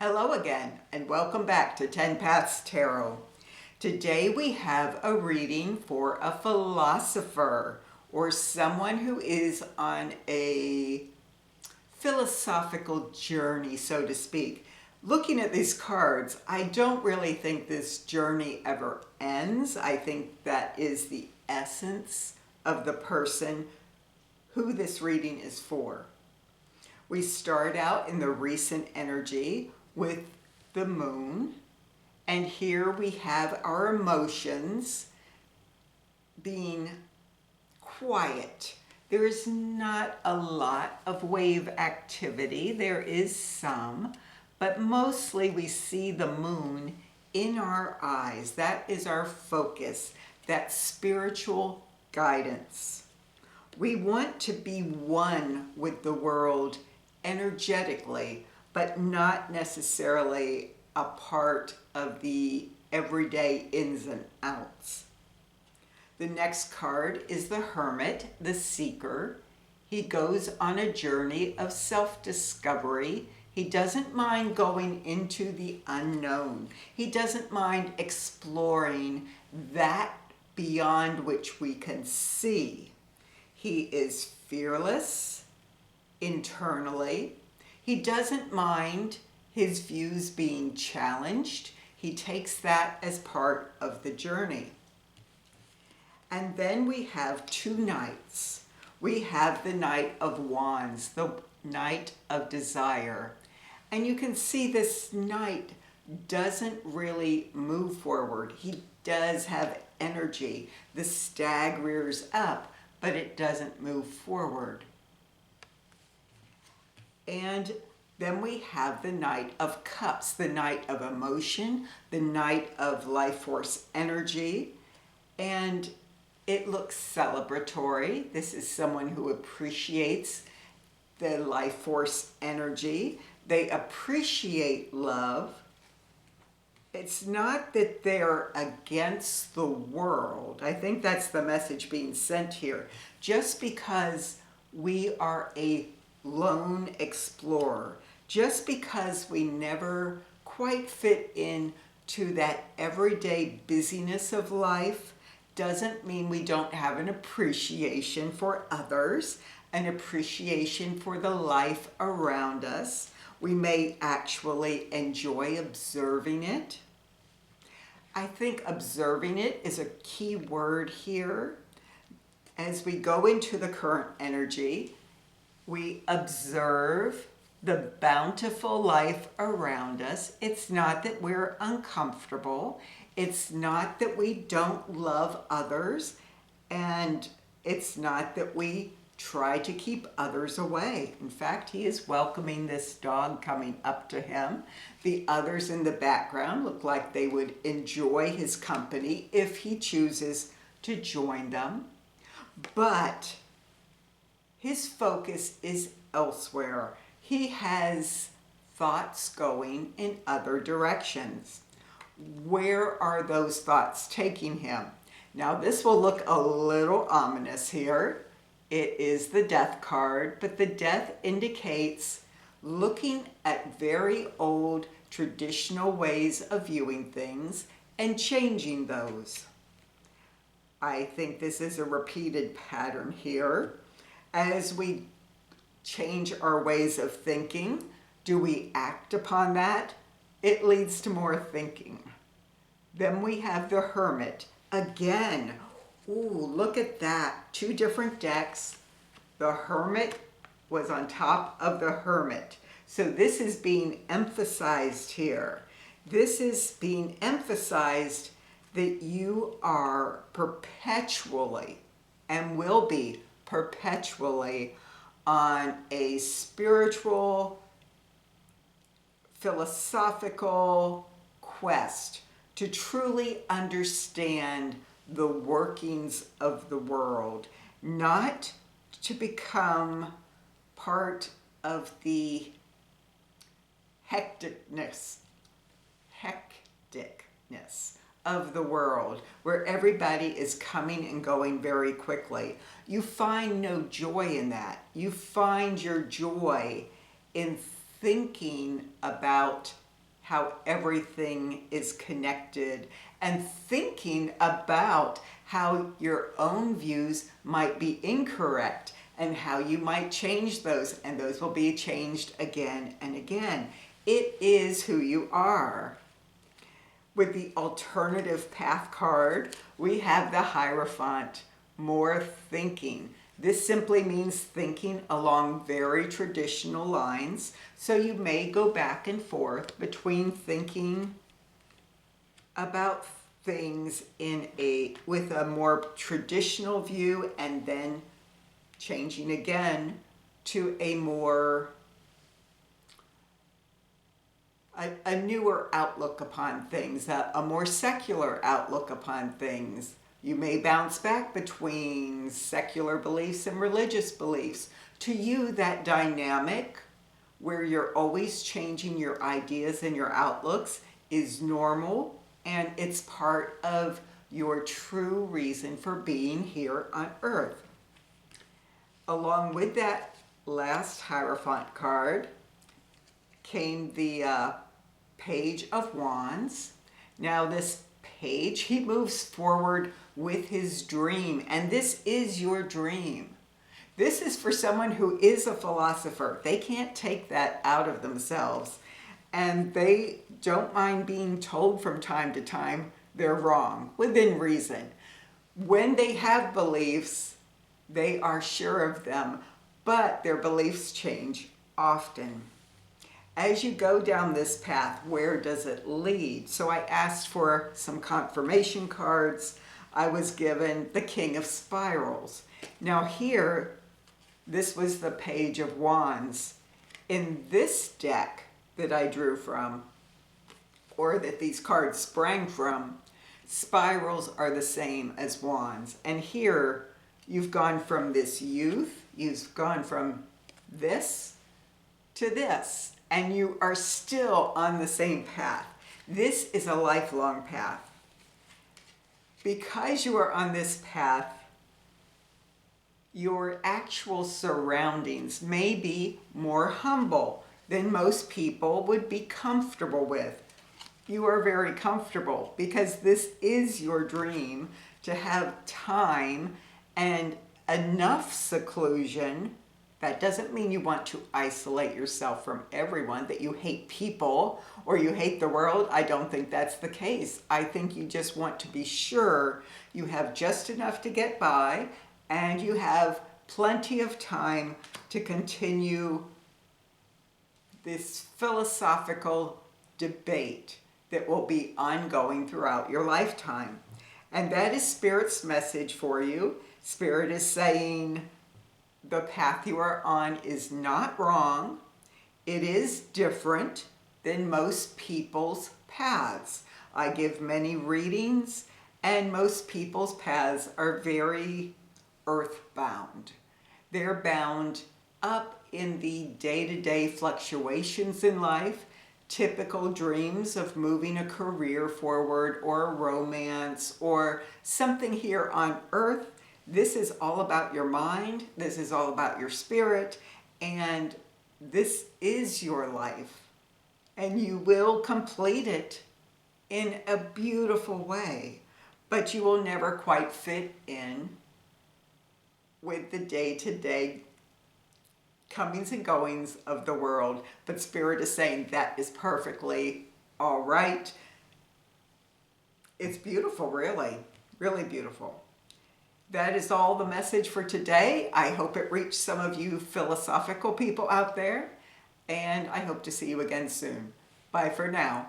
Hello again, and welcome back to 10 Paths Tarot. Today we have a reading for a philosopher or someone who is on a philosophical journey, so to speak. Looking at these cards, I don't really think this journey ever ends. I think that is the essence of the person who this reading is for. We start out in the recent energy with the moon, and here we have our emotions being quiet. There is not a lot of wave activity. There is some, but mostly we see the moon in our eyes. That is our focus, that spiritual guidance. We want to be one with the world energetically, but not necessarily a part of the everyday ins and outs. The next card is the Hermit, the Seeker. He goes on a journey of self-discovery. He doesn't mind going into the unknown. He doesn't mind exploring that beyond which we can see. He is fearless internally. He doesn't mind his views being challenged. He takes that as part of the journey. And then we have two knights. We have the Knight of Wands, the Knight of Desire. And you can see this knight doesn't really move forward. He does have energy. The stag rears up, but it doesn't move forward. And then we have the Knight of Cups, the Knight of Emotion, the Knight of Life Force Energy, and it looks celebratory. This is someone who appreciates the life force energy. They appreciate love. It's not that they're against the world. I think that's the message being sent here. Just because we are a lone explorer, just because we never quite fit into that everyday busyness of life, doesn't mean we don't have an appreciation for others, an appreciation for the life around us. We may actually enjoy observing it. I think observing it is a key word here. As we go into the current energy, we observe the bountiful life around us. It's not that we're uncomfortable. It's not that we don't love others. And it's not that we try to keep others away. In fact, he is welcoming this dog coming up to him. The others in the background look like they would enjoy his company if he chooses to join them. But his focus is elsewhere. He has thoughts going in other directions. Where are those thoughts taking him? Now, this will look a little ominous here. It is the Death card, but the Death indicates looking at very old traditional ways of viewing things and changing those. I think this is a repeated pattern here. As we change our ways of thinking, do we act upon that? It leads to more thinking. Then we have the Hermit. Again, ooh, look at that. Two different decks. The Hermit was on top of the Hermit. So this is being emphasized here. This is being emphasized that you are perpetually and will be perpetually on a spiritual, philosophical quest to truly understand the workings of the world, not to become part of the hecticness of the world, where everybody is coming and going very quickly. You find no joy in that. You find your joy in thinking about how everything is connected, and thinking about how your own views might be incorrect and how you might change those, and those will be changed again and again. It is who you are. With the alternative path card, we have the Hierophant, more thinking. This simply means thinking along very traditional lines. So you may go back and forth between thinking about things with a more traditional view and then changing again to a more a newer outlook upon things, a more secular outlook upon things. You may bounce back between secular beliefs and religious beliefs. To you, that dynamic where you're always changing your ideas and your outlooks is normal, and it's part of your true reason for being here on Earth. Along with that last Hierophant card came the Page of Wands. Now this page, he moves forward with his dream, and this is your dream. This is for someone who is a philosopher. They can't take that out of themselves, and they don't mind being told from time to time they're wrong, within reason. When they have beliefs, they are sure of them, but their beliefs change often. As you go down this path, where does it lead? So I asked for some confirmation cards. I was given the King of Spirals. Now here, this was the Page of Wands. In this deck that I drew from, or that these cards sprang from, spirals are the same as wands. And here, you've gone from this youth, you've gone from this to this, and you are still on the same path. This is a lifelong path. Because you are on this path, your actual surroundings may be more humble than most people would be comfortable with. You are very comfortable because this is your dream, to have time and enough seclusion. That doesn't mean you want to isolate yourself from everyone, that you hate people or you hate the world. I don't think that's the case. I think you just want to be sure you have just enough to get by and you have plenty of time to continue this philosophical debate that will be ongoing throughout your lifetime. And that is Spirit's message for you. Spirit is saying, the path you are on is not wrong. It is different than most people's paths. I give many readings, and most people's paths are very earthbound. They're bound up in the day-to-day fluctuations in life, typical dreams of moving a career forward or a romance or something here on earth. This is all about your mind, this is all about your spirit, and this is your life. And you will complete it in a beautiful way, but you will never quite fit in with the day-to-day comings and goings of the world. But Spirit is saying that is perfectly all right. It's beautiful, really, really beautiful. That is all the message for today. I hope it reached some of you philosophical people out there, and I hope to see you again soon. Bye for now.